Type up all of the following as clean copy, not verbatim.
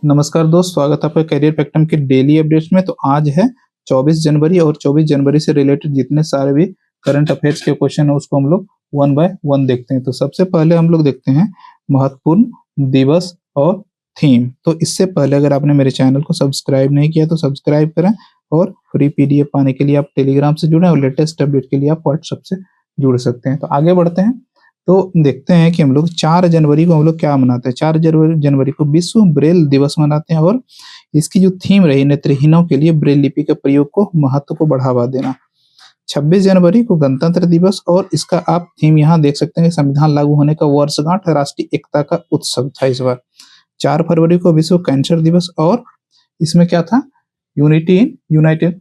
नमस्कार दोस्त, स्वागत है आपका करियर पैक्टम के डेली अपडेट्स में। तो आज है 24 जनवरी और 24 जनवरी से रिलेटेड जितने सारे भी करंट अफेयर्स के क्वेश्चन है उसको हम लोग वन बाय वन देखते हैं। तो सबसे पहले हम लोग देखते हैं महत्वपूर्ण दिवस और थीम। तो इससे पहले अगर आपने मेरे चैनल को सब्सक्राइब नहीं किया तो सब्सक्राइब करें और फ्री पीडीएफ पाने के लिए आप टेलीग्राम से जुड़ें और लेटेस्ट अपडेट के लिए आप व्हाट्सएप से जुड़ सकते हैं। तो आगे बढ़ते हैं, तो देखते हैं कि हम लोग 4 जनवरी को हम लोग क्या मनाते हैं। 4 जनवरी को विश्व ब्रेल दिवस मनाते हैं और इसकी जो थीम रही नेत्रहीनों के लिए ब्रेल लिपि के प्रयोग को महत्व को बढ़ावा देना। 26 जनवरी को गणतंत्र दिवस और इसका आप थीम यहाँ देख सकते हैं, संविधान लागू होने का वर्षगांठ, राष्ट्रीय एकता का उत्सव था इस बार। 4 फरवरी को विश्व कैंसर दिवस और इसमें क्या था, यूनिटी इन यूनाइटेड।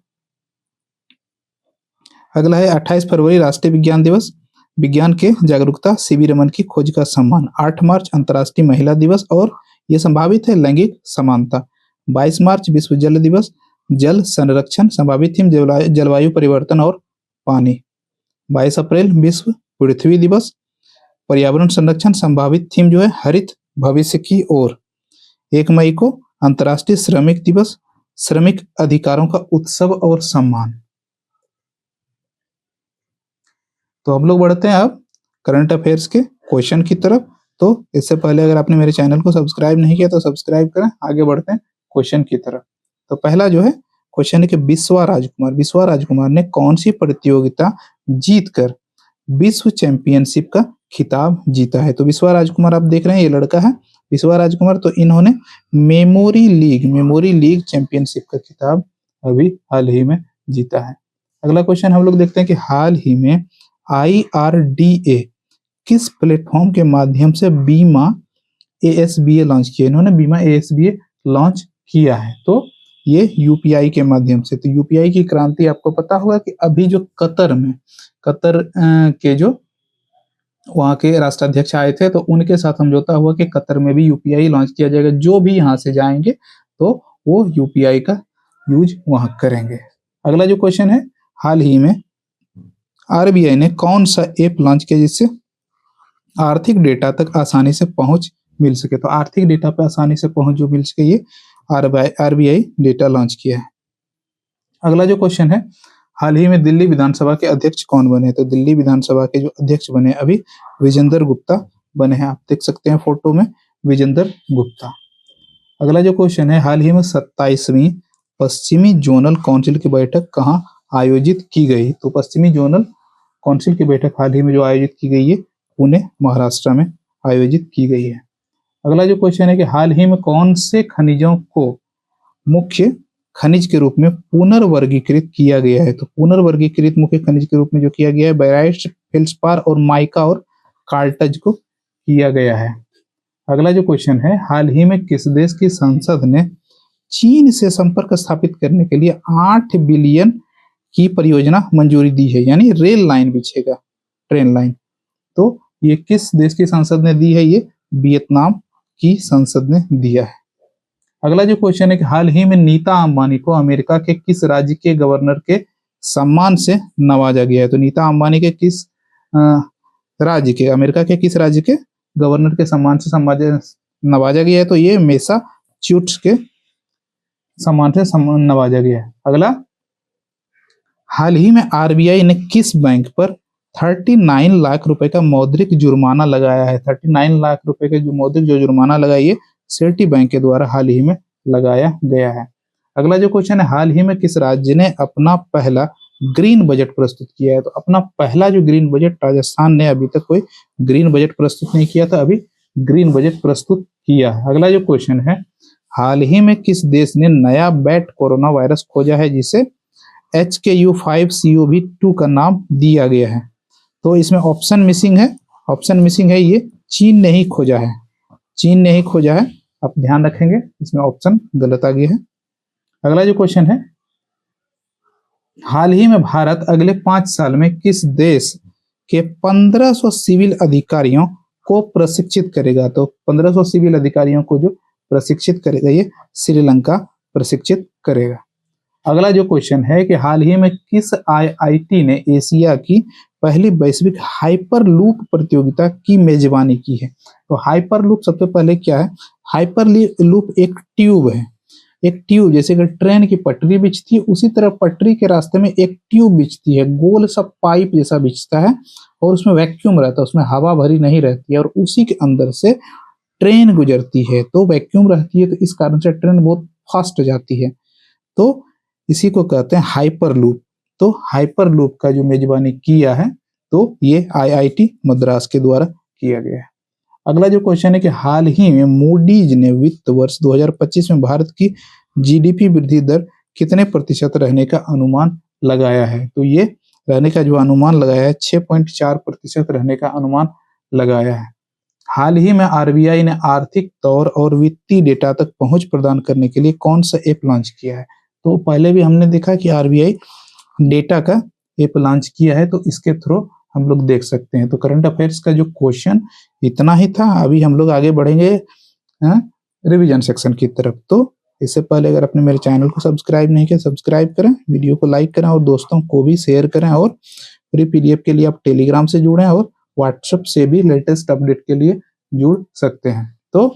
अगला है 28 फरवरी राष्ट्रीय विज्ञान दिवस, विज्ञान के जागरूकता सीवी रमन की खोज का सम्मान। 8 मार्च अंतर्राष्ट्रीय महिला दिवस और ये संभावित है लैंगिक समानता। 22 मार्च विश्व जल दिवस, जल संरक्षण, संभावित थीम जलवायु परिवर्तन और पानी। 22 अप्रैल विश्व पृथ्वी दिवस, पर्यावरण संरक्षण, संभावित थीम जो है हरित भविष्य की ओर। 1 मई को अंतर्राष्ट्रीय श्रमिक दिवस, श्रमिक अधिकारों का उत्सव और सम्मान। तो हम लोग बढ़ते हैं अब करंट अफेयर्स के क्वेश्चन की तरफ। तो इससे पहले अगर आपने मेरे चैनल को सब्सक्राइब नहीं किया तो सब्सक्राइब करें। आगे बढ़ते हैं क्वेश्चन की तरफ। तो पहला जो है क्वेश्चन है कि विश्वा राजकुमार ने कौन सी प्रतियोगिता जीतकर विश्व चैंपियनशिप का खिताब जीता है। तो विश्वा राजकुमार आप देख रहे हैं, ये लड़का है विश्वा राजकुमार। तो इन्होंने मेमोरी लीग चैंपियनशिप का खिताब अभी हाल ही में जीता है। अगला क्वेश्चन हम लोग देखते हैं कि हाल ही में IRDA किस प्लेटफॉर्म के माध्यम से बीमा ASBA लॉन्च किया। इन्होंने बीमा ASBA लॉन्च किया है, तो ये यूपीआई के माध्यम से। तो यूपीआई की क्रांति आपको पता होगा कि अभी जो कतर के जो वहाँ के राष्ट्राध्यक्ष आए थे तो उनके साथ समझौता हुआ कि कतर में भी यूपीआई लॉन्च किया जाएगा। जो भी यहाँ से जाएंगे तो वो यूपीआई का यूज वहाँ करेंगे। अगला जो क्वेश्चन है, हाल ही में आरबीआई ने कौन सा ऐप लॉन्च किया जिससे आर्थिक डेटा तक आसानी से पहुंच मिल सके। तो आर्थिक डेटा पर आसानी से पहुंच जो मिल सके, ये आरबीआई डेटा लॉन्च किया है। अगला जो क्वेश्चन है, हाल ही में दिल्ली विधानसभा के अध्यक्ष कौन बने। तो दिल्ली विधानसभा के जो अध्यक्ष बने अभी विजेंद्र गुप्ता बने हैं, आप देख सकते हैं फोटो में विजेंद्र गुप्ता। अगला जो क्वेश्चन है, हाल ही में 27वीं पश्चिमी जोनल काउंसिल की बैठक कहाँ आयोजित की गई। तो पश्चिमी जोनल काउंसिल की बैठक हाल ही में जो आयोजित की गई है पुणे महाराष्ट्र में आयोजित की गई है। अगला जो क्वेश्चन है कि हाल ही में कौन से खनिजों को मुख्य खनिज के रूप में पुनर्वर्गीकृत किया गया है। तो पुनर्वर्गीकृत मुख्य खनिज के रूप में जो किया गया है बैराइट, फेल्सपार और माइका और कार्टज को किया गया है। अगला जो क्वेश्चन है, हाल ही में किस देश की संसद ने चीन से संपर्क स्थापित करने के लिए 8 बिलियन की परियोजना मंजूरी दी है, यानी रेल लाइन बिछेगा, ट्रेन लाइन। तो ये किस देश की संसद ने दी है, ये वियतनाम की संसद ने दिया है। अगला जो क्वेश्चन है कि हाल ही में नीता अंबानी को अमेरिका के किस राज्य के गवर्नर के सम्मान से नवाजा गया है। तो नीता अंबानी के किस राज्य के, अमेरिका के किस राज्य के गवर्नर के सम्मान से नवाजा गया है। तो ये मैसाचुसेट्स के सम्मान से नवाजा गया है। अगला, हाल ही में आरबीआई ने किस बैंक पर 39 लाख रुपए का मौद्रिक जुर्माना लगाया है। 39 लाख रुपए के जो मौद्रिक जुर्माना लगाया, ये सिटी बैंक के द्वारा हाल ही में लगाया गया है। अगला जो क्वेश्चन है, हाल ही में किस राज्य ने अपना पहला ग्रीन बजट प्रस्तुत किया है। तो अपना पहला जो ग्रीन बजट, राजस्थान ने अभी तक कोई ग्रीन बजट प्रस्तुत नहीं किया था, अभी ग्रीन बजट प्रस्तुत किया है। अगला जो क्वेश्चन है, हाल ही में किस देश ने नया बैट कोरोना वायरस खोजा है जिसे HKU5CoV2 का नाम दिया गया है। तो इसमें ऑप्शन मिसिंग है, ये चीन ने ही खोजा है, आप ध्यान रखेंगे, इसमें ऑप्शन गलत आ गया है। अगला जो क्वेश्चन है, हाल ही में भारत अगले 5 साल में किस देश के 1500 सिविल अधिकारियों को प्रशिक्षित करेगा। तो 1500 सिविल अधिकारियों को जो प्रशिक्षित करेगा, ये श्रीलंका प्रशिक्षित करेगा। अगला जो क्वेश्चन है कि हाल ही में किस आईआईटी ने एशिया की पहली वैश्विक हाइपर लूप प्रतियोगिता की मेजबानी की है? तो हाइपर लूप सबसे पहले क्या है? हाइपर लूप एक ट्यूब है, एक ट्यूब जैसे कि ट्रेन की पटरी बिछती है उसी तरह पटरी के रास्ते में एक ट्यूब बिछती है, गोल सा पाइप जैसा बिछता है और उसमें वैक्यूम रहता है, उसमें हवा भरी नहीं रहती है और उसी के अंदर से ट्रेन गुजरती है। तो वैक्यूम रहती है तो इस कारण से ट्रेन बहुत फास्ट जाती है। तो इसी को कहते हैं हाइपर लूप। तो हाइपर लूप का जो मेजबानी किया है तो ये आईआईटी मद्रास के द्वारा किया गया है। अगला जो क्वेश्चन है कि हाल ही में मूडीज ने वित्त वर्ष 2025 में भारत की जीडीपी वृद्धि दर कितने प्रतिशत रहने का अनुमान लगाया है? तो ये रहने का जो अनुमान लगाया है 6.4% रहने का अनुमान लगाया है। हाल ही में आरबीआई ने आर्थिक तौर और वित्तीय डेटा तक पहुंच प्रदान करने के लिए कौन सा ऐप लॉन्च किया है? तो पहले भी हमने देखा कि आरबीआई डेटा का ऐप लॉन्च किया है तो इसके थ्रू हम लोग देख सकते हैं। तो करंट अफेयर्स का जो क्वेश्चन इतना ही था। अभी हम लोग आगे बढ़ेंगे रिवीजन सेक्शन की तरफ। तो इससे पहले अगर आपने मेरे चैनल को सब्सक्राइब नहीं किया सब्सक्राइब करें, वीडियो को लाइक करें और दोस्तों को भी शेयर करें और फ्री पीडीएफ के लिए आप टेलीग्राम से जुड़ें और व्हाट्सएप से भी लेटेस्ट अपडेट के लिए जुड़ सकते हैं। तो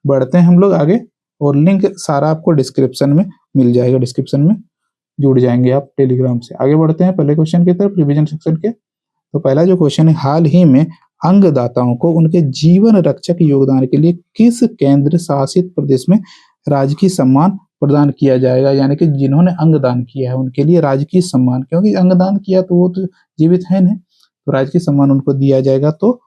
बढ़ते हैं हम लोग आगे और लिंक सारा आपको डिस्क्रिप्शन में मिल जाएगा, डिस्क्रिप्शन में जुड़ जाएंगे आप टेलीग्राम से। आगे बढ़ते हैं पहले क्वेश्चन की तरफ, रिवीजन सेक्शन के। तो पहला जो क्वेश्चन है, हाल ही में अंगदाताओं को उनके जीवन रक्षक योगदान के लिए किस केंद्र शासित प्रदेश में राजकीय सम्मान प्रदान किया जाएगा? यानी कि जिन्होंने अंगदान किया है उनके लिए राजकीय सम्मान, क्योंकि अंगदान किया तो वो तो जीवित है नहीं, तो राजकीय सम्मान उनको दिया जाएगा। तो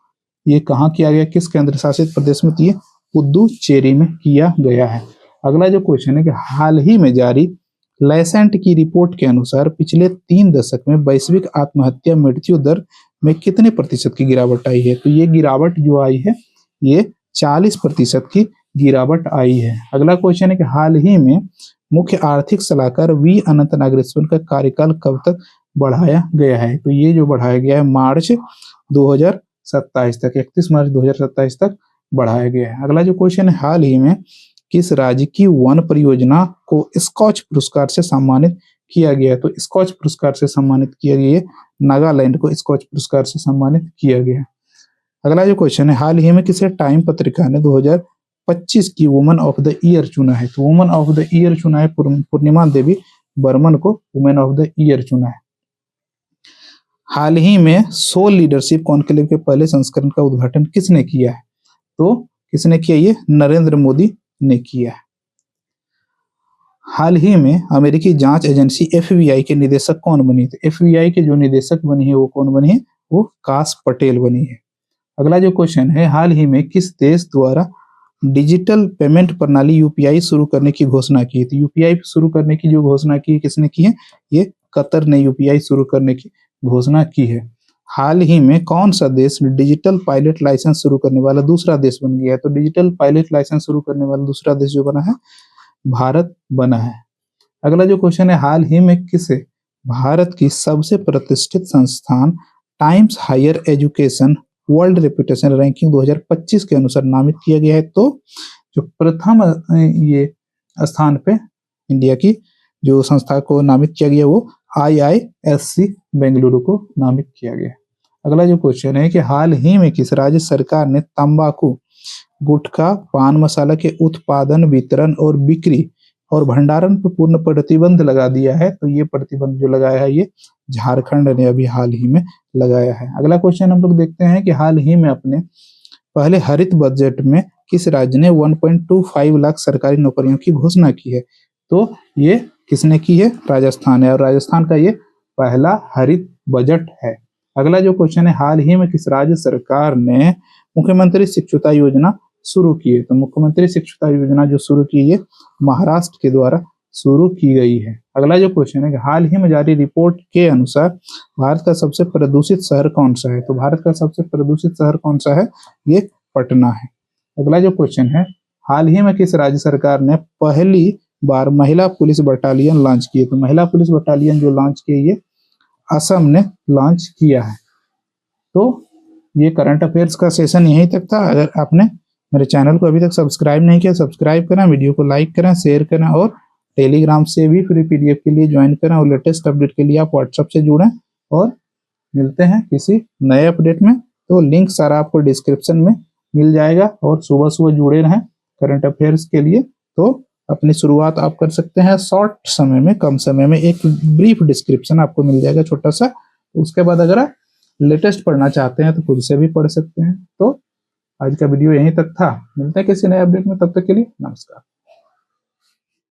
ये कहाँ किया गया, किस केंद्र शासित प्रदेश में? तो ये पुदुचेरी में किया गया है। अगला जो क्वेश्चन है कि हाल ही में जारी लैसेंट की रिपोर्ट के अनुसार पिछले 3 दशक में वैश्विक आत्महत्या मृत्यु दर में कितने प्रतिशत की गिरावट आई है? तो ये गिरावट जो आई है ये 40% की गिरावट आई है। अगला क्वेश्चन है कि हाल ही में मुख्य आर्थिक सलाहकार वी अनंत नागेश्वर का कार्यकाल कब तक बढ़ाया गया है? तो ये जो बढ़ाया गया है मार्च 2027 तक, 31 मार्च 2027 तक बढ़ाया गया है। अगला जो क्वेश्चन है, हाल ही में किस राज्य की वन परियोजना को स्कॉच पुरस्कार से सम्मानित किया गया? तो स्कॉच पुरस्कार से सम्मानित किया गया, नागालैंड को स्कॉच पुरस्कार से सम्मानित किया गया। अगला जो क्वेश्चन है, हाल ही में किसे टाइम पत्रिका ने 2025 की वुमेन ऑफ द ईयर चुना है? तो वुमेन ऑफ द ईयर चुना है पूर्णिमा देवी बर्मन को वुमेन ऑफ द ईयर चुना है। हाल ही में सोल लीडरशिप कॉन्क्लेव के पहले संस्करण का उद्घाटन किसने किया है? तो किसने किया? ये नरेंद्र मोदी ने किया है। हाल ही में अमेरिकी जांच एजेंसी एफबीआई के निदेशक कौन बनी? तो एफबीआई के जो निदेशक बनी है वो कौन बनी है? वो काश पटेल बनी है। अगला जो क्वेश्चन है, हाल ही में किस देश द्वारा डिजिटल पेमेंट प्रणाली यूपीआई शुरू करने की घोषणा की है? तो यूपीआई शुरू करने की जो घोषणा की है किसने की है? ये कतर ने यूपीआई शुरू करने की घोषणा की है। हाल ही में कौन सा देश डिजिटल पायलट लाइसेंस शुरू करने वाला दूसरा देश बन गया है? तो डिजिटल पायलट लाइसेंस शुरू करने वाला दूसरा देश जो बना है भारत बना है। अगला जो क्वेश्चन है, हाल ही में किसे भारत की सबसे प्रतिष्ठित संस्थान Times Higher Education World Reputation Ranking 2025 के अनुसार नामित किया गया है? तो जो प्रथम ये स्थान पे इंडिया की जो संस्था को नामित किया गया वो IISc बेंगलुरु को नामित किया गया। अगला जो क्वेश्चन है कि हाल ही में किस राज्य सरकार ने तंबाकू, गुटखा, पान मसाला के उत्पादन, वितरण और बिक्री और भंडारण पर पूर्ण प्रतिबंध लगा दिया है? तो ये प्रतिबंध जो लगाया है ये झारखंड ने अभी हाल ही में लगाया है। अगला क्वेश्चन हम लोग देखते हैं कि हाल ही में अपने पहले हरित बजट में किस राज्य ने 1.25 लाख सरकारी नौकरियों की घोषणा की है? तो ये किसने की है? राजस्थान है और राजस्थान का ये पहला हरित बजट है। अगला जो क्वेश्चन है, हाल ही में किस राज्य सरकार ने मुख्यमंत्री शिक्षुता योजना शुरू की है? तो मुख्यमंत्री शिक्षुता योजना जो शुरू की है महाराष्ट्र के द्वारा शुरू की गई है। अगला जो क्वेश्चन है कि हाल ही में जारी रिपोर्ट के अनुसार भारत का सबसे प्रदूषित शहर कौन सा है? तो भारत का सबसे प्रदूषित शहर कौन सा है? ये पटना है। अगला जो क्वेश्चन है, हाल ही में किस राज्य सरकार ने पहली बार महिला पुलिस बटालियन लॉन्च की है? तो महिला पुलिस बटालियन जो लॉन्च की है असम ने लॉन्च किया है। तो ये करंट अफेयर्स का सेशन यहीं तक था। अगर आपने मेरे चैनल को अभी तक सब्सक्राइब नहीं किया सब्सक्राइब करें, वीडियो को लाइक करें, शेयर करें और टेलीग्राम से भी फ्री पीडीएफ के लिए ज्वाइन करें और लेटेस्ट अपडेट के लिए आप व्हाट्सएप से जुड़ें। और मिलते हैं किसी नए अपडेट में। तो लिंक सारा आपको डिस्क्रिप्शन में मिल जाएगा और सुबह सुबह जुड़े रहें करंट अफेयर्स के लिए। तो अपनी शुरुआत आप कर सकते हैं शॉर्ट समय में, कम समय में। एक ब्रीफ डिस्क्रिप्शन आपको मिल जाएगा छोटा सा। उसके बाद अगर आप लेटेस्ट पढ़ना चाहते हैं तो खुद से भी पढ़ सकते हैं। तो आज का वीडियो यहीं तक था। मिलते हैं किसी नए अपडेट में, तब तक के लिए नमस्कार।